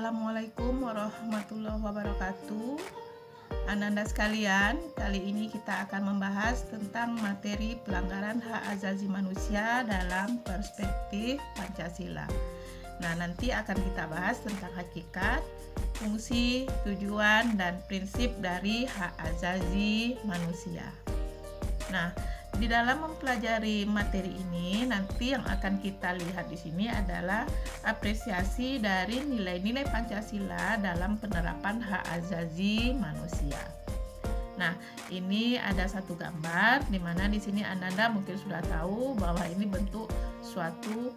Assalamualaikum warahmatullahi wabarakatuh. Ananda sekalian, kali ini kita akan membahas tentang materi pelanggaran hak asasi manusia dalam perspektif Pancasila. Nah, nanti akan kita bahas tentang hakikat, fungsi, tujuan, dan prinsip dari hak asasi manusia. Nah, di dalam mempelajari materi ini, nanti yang akan kita lihat di sini adalah apresiasi dari nilai-nilai Pancasila dalam penerapan hak asasi manusia. Nah, ini ada satu gambar di mana di sini Ananda mungkin sudah tahu bahwa ini bentuk suatu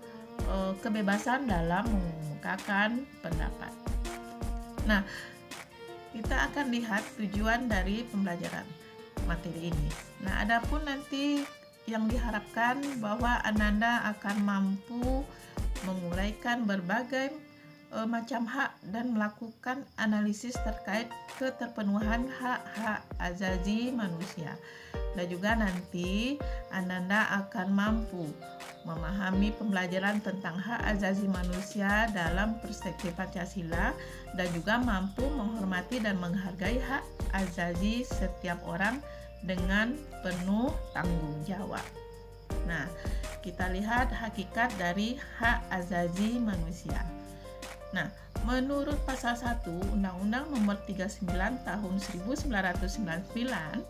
kebebasan dalam mengemukakan pendapat. Nah, kita akan lihat tujuan dari pembelajaran materi ini. Nah, adapun nanti yang diharapkan bahwa Ananda akan mampu menguraikan berbagai macam hak dan melakukan analisis terkait keterpenuhan hak-hak asasi manusia. Dan juga nanti Ananda akan mampu memahami pembelajaran tentang hak asasi manusia dalam perspektif Pancasila dan juga mampu menghormati dan menghargai hak asasi setiap orang dengan penuh tanggung jawab. Nah, kita lihat hakikat dari hak asasi manusia. Nah, menurut pasal 1 Undang-Undang Nomor 39 Tahun 1999,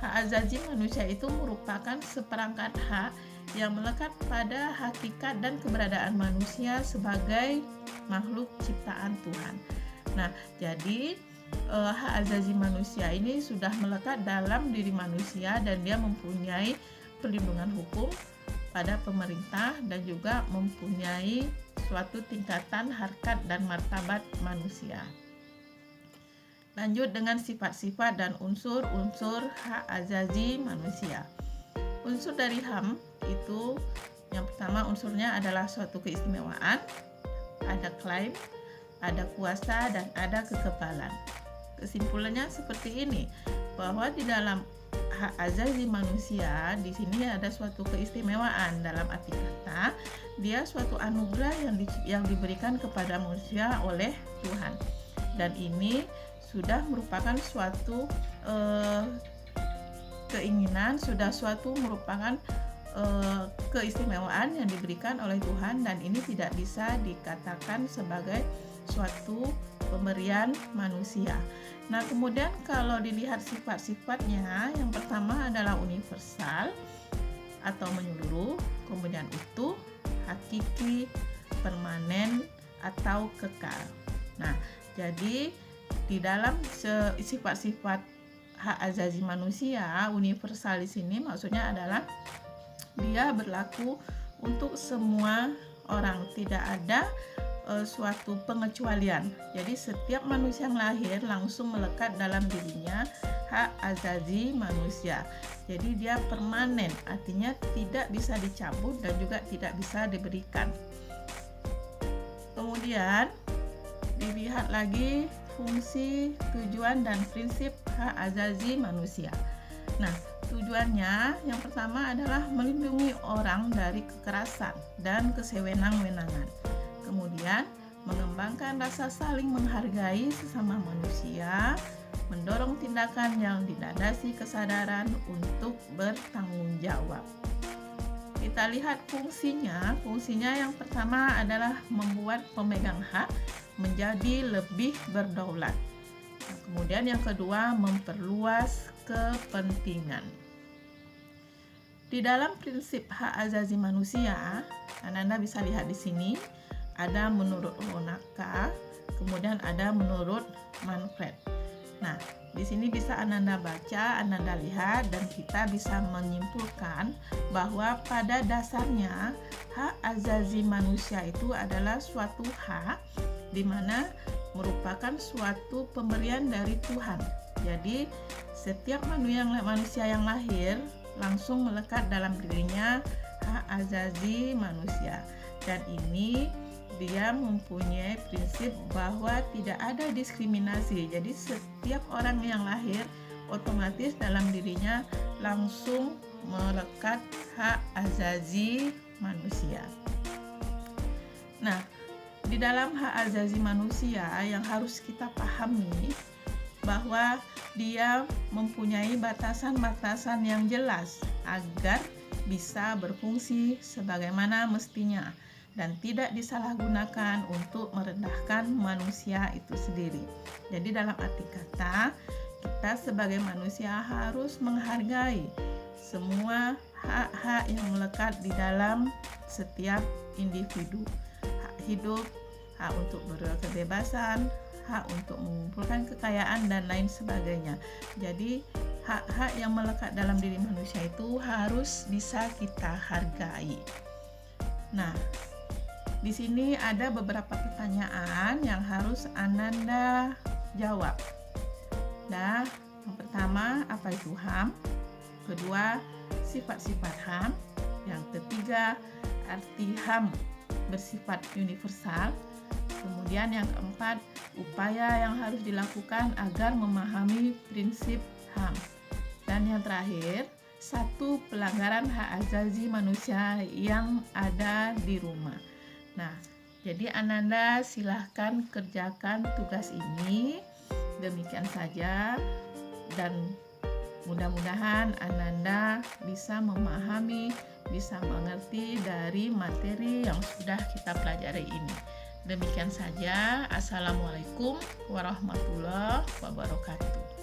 hak asasi manusia itu merupakan seperangkat hak yang melekat pada hakikat dan keberadaan manusia sebagai makhluk ciptaan Tuhan. Nah, jadi hak asasi manusia ini sudah melekat dalam diri manusia dan dia mempunyai perlindungan hukum pada pemerintah dan juga mempunyai suatu tingkatan harkat dan martabat manusia. Lanjut dengan sifat-sifat dan unsur-unsur hak asasi manusia. Unsur dari HAM itu yang pertama unsurnya adalah suatu keistimewaan, ada klaim, ada kuasa, dan ada kekebalan. Kesimpulannya seperti ini, bahwa di dalam hak asasi manusia di sini ada suatu keistimewaan, dalam arti kata dia suatu anugerah yang diberikan kepada manusia oleh Tuhan, dan ini sudah merupakan suatu keinginan, sudah suatu merupakan keistimewaan yang diberikan oleh Tuhan, dan ini tidak bisa dikatakan sebagai suatu pemberian manusia. Nah, kemudian kalau dilihat sifat-sifatnya, yang pertama adalah universal atau menyeluruh, kemudian utuh, hakiki, permanen, atau kekal. Nah, jadi di dalam sifat-sifat hak asasi manusia, universal di sini maksudnya adalah dia berlaku untuk semua orang, tidak ada suatu pengecualian. Jadi setiap manusia yang lahir langsung melekat dalam dirinya hak asasi manusia. Jadi dia permanen, artinya tidak bisa dicabut dan juga tidak bisa diberikan. Kemudian dilihat lagi fungsi, tujuan, dan prinsip hak asasi manusia. Nah, tujuannya yang pertama adalah melindungi orang dari kekerasan dan kesewenang-wenangan. Kemudian mengembangkan rasa saling menghargai sesama manusia, mendorong tindakan yang dilandasi kesadaran untuk bertanggung jawab. Kita lihat fungsinya. Fungsinya yang pertama adalah membuat pemegang hak menjadi lebih berdaulat. Kemudian yang kedua, memperluas kepentingan. Di dalam prinsip hak asasi manusia, Ananda bisa lihat di sini ada menurut Lonaka, kemudian ada menurut Manfred. Nah, di sini bisa Ananda baca, Ananda lihat, dan kita bisa menyimpulkan bahwa pada dasarnya hak asasi manusia itu adalah suatu hak di mana merupakan suatu pemberian dari Tuhan. Jadi setiap manusia yang lahir langsung melekat dalam dirinya hak asasi manusia, dan ini dia mempunyai prinsip bahwa tidak ada diskriminasi. Jadi setiap orang yang lahir otomatis dalam dirinya langsung melekat hak asasi manusia. Nah, di dalam hak asasi manusia yang harus kita pahami bahwa dia mempunyai batasan-batasan yang jelas agar bisa berfungsi sebagaimana mestinya dan tidak disalahgunakan untuk merendahkan manusia itu sendiri. Jadi dalam arti kata, kita sebagai manusia harus menghargai semua hak-hak yang melekat di dalam setiap individu. Hak hidup, hak untuk berkebebasan, hak untuk mengumpulkan kekayaan, dan lain sebagainya. Jadi hak-hak yang melekat dalam diri manusia itu harus bisa kita hargai. Nah, di sini ada beberapa pertanyaan yang harus Ananda jawab. Nah, yang pertama, apa itu HAM? Kedua, sifat-sifat HAM. Yang ketiga, arti HAM bersifat universal. Kemudian yang keempat, upaya yang harus dilakukan agar memahami prinsip HAM. Dan yang terakhir, 1 pelanggaran hak asasi manusia yang ada di rumah. Nah, jadi Ananda silahkan kerjakan tugas ini. Demikian saja, dan mudah-mudahan Ananda bisa memahami, bisa mengerti dari materi yang sudah kita pelajari ini. Demikian saja. Assalamualaikum warahmatullahi wabarakatuh.